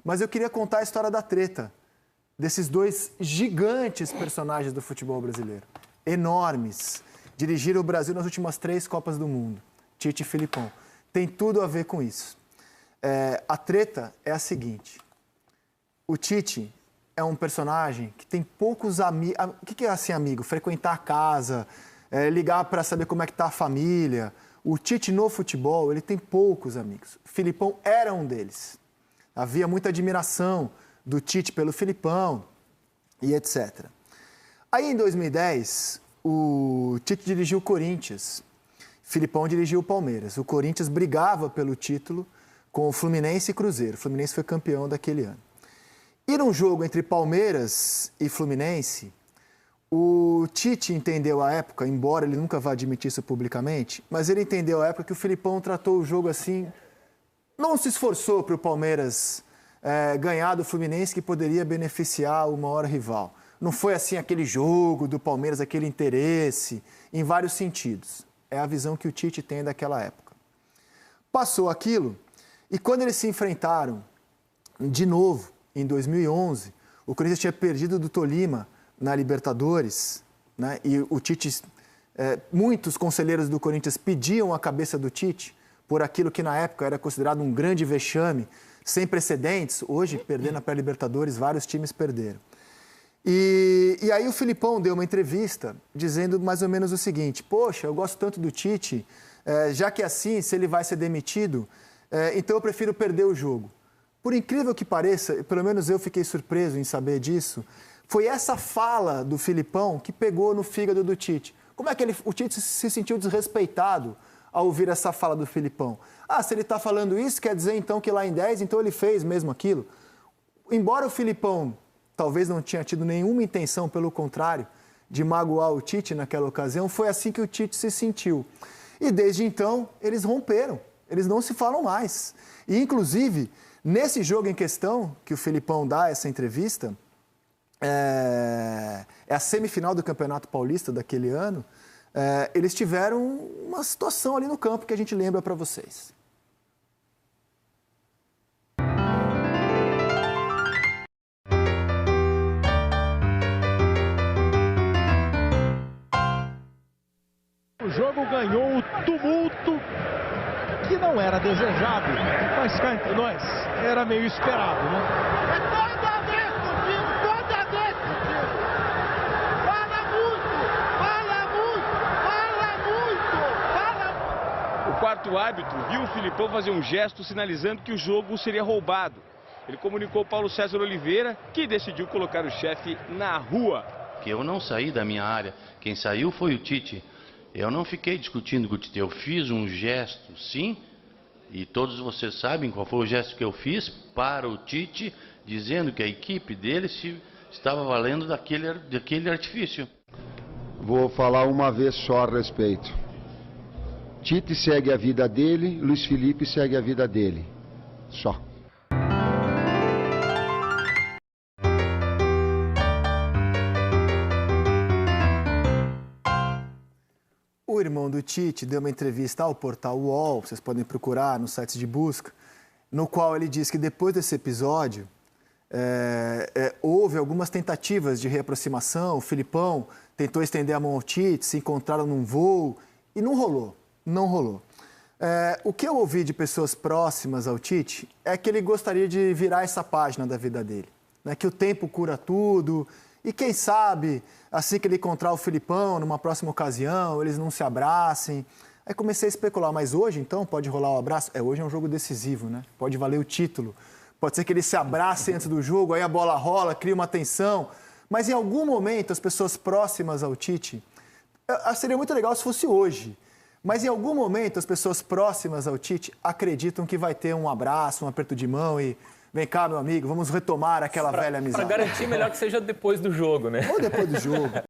Mas eu queria contar a história da treta desses dois gigantes personagens do futebol brasileiro. Enormes. Dirigiram o Brasil nas últimas 3 Copas do Mundo. Tite e Filipão. Tem tudo a ver com isso. A treta é a seguinte. O Tite é um personagem que tem poucos amigos. O que é assim, amigo? Frequentar a casa, ligar para saber como é que está a família. O Tite no futebol, ele tem poucos amigos. O Filipão era um deles. Havia muita admiração do Tite pelo Filipão e etc. Aí, em 2010, o Tite dirigiu o Corinthians. Filipão dirigiu o Palmeiras. O Corinthians brigava pelo título com o Fluminense e Cruzeiro. O Fluminense foi campeão daquele ano. E num jogo entre Palmeiras e Fluminense, o Tite entendeu à época, embora ele nunca vá admitir isso publicamente, mas ele entendeu à época que o Filipão tratou o jogo assim, não se esforçou para o Palmeiras ganhar do Fluminense, que poderia beneficiar o maior rival. Não foi assim aquele jogo do Palmeiras, aquele interesse, em vários sentidos. É a visão que o Tite tem daquela época. Passou aquilo, e quando eles se enfrentaram de novo, em 2011, o Corinthians tinha perdido do Tolima na Libertadores, né? E o Tite, muitos conselheiros do Corinthians pediam a cabeça do Tite por aquilo que na época era considerado um grande vexame, sem precedentes. Hoje, perdendo a pré-Libertadores, vários times perderam. E aí o Filipão deu uma entrevista dizendo mais ou menos o seguinte: poxa, eu gosto tanto do Tite, já que é assim, se ele vai ser demitido, então eu prefiro perder o jogo. Por incrível que pareça, pelo menos eu fiquei surpreso em saber disso, foi essa fala do Filipão que pegou no fígado do Tite. Como é que o Tite se sentiu desrespeitado ao ouvir essa fala do Filipão? Ah, se ele está falando isso, quer dizer então que lá em 10, então ele fez mesmo aquilo? Embora o Filipão talvez não tinha tido nenhuma intenção, pelo contrário, de magoar o Tite naquela ocasião, foi assim que o Tite se sentiu. E desde então, eles romperam, eles não se falam mais. E, inclusive, nesse jogo em questão, que o Filipão dá essa entrevista, é a semifinal do Campeonato Paulista daquele ano, eles tiveram uma situação ali no campo que a gente lembra para vocês. O jogo ganhou o tumulto que não era desejado, mas cá entre nós era meio esperado, né? Toda vez, fala muito. O quarto árbitro viu o Filipão fazer um gesto sinalizando que o jogo seria roubado. Ele comunicou Paulo César Oliveira, que decidiu colocar o chefe na rua. Que eu não saí da minha área, quem saiu foi o Tite. Eu não fiquei discutindo com o Tite, eu fiz um gesto, sim, e todos vocês sabem qual foi o gesto que eu fiz para o Tite, dizendo que a equipe dele estava valendo daquele artifício. Vou falar uma vez só a respeito. Tite segue a vida dele, Luiz Felipe segue a vida dele. Só. O irmão do Tite deu uma entrevista ao portal UOL, vocês podem procurar nos sites de busca, no qual ele diz que depois desse episódio houve algumas tentativas de reaproximação. O Filipão tentou estender a mão ao Tite, se encontraram num voo e não rolou, não rolou. O que eu ouvi de pessoas próximas ao Tite é que ele gostaria de virar essa página da vida dele, né? Que o tempo cura tudo. E quem sabe, assim que ele encontrar o Filipão, numa próxima ocasião, eles não se abracem. Aí comecei a especular, mas hoje, então, pode rolar o abraço? Hoje é um jogo decisivo, né? Pode valer o título. Pode ser que eles se abracem antes do jogo, aí a bola rola, cria uma tensão. Mas em algum momento, as pessoas próximas ao Tite... Seria muito legal se fosse hoje. Mas em algum momento, as pessoas próximas ao Tite acreditam que vai ter um abraço, um aperto de mão e... Vem cá, meu amigo, vamos retomar aquela velha amizade. Para garantir, melhor que seja depois do jogo, né? Ou depois do jogo.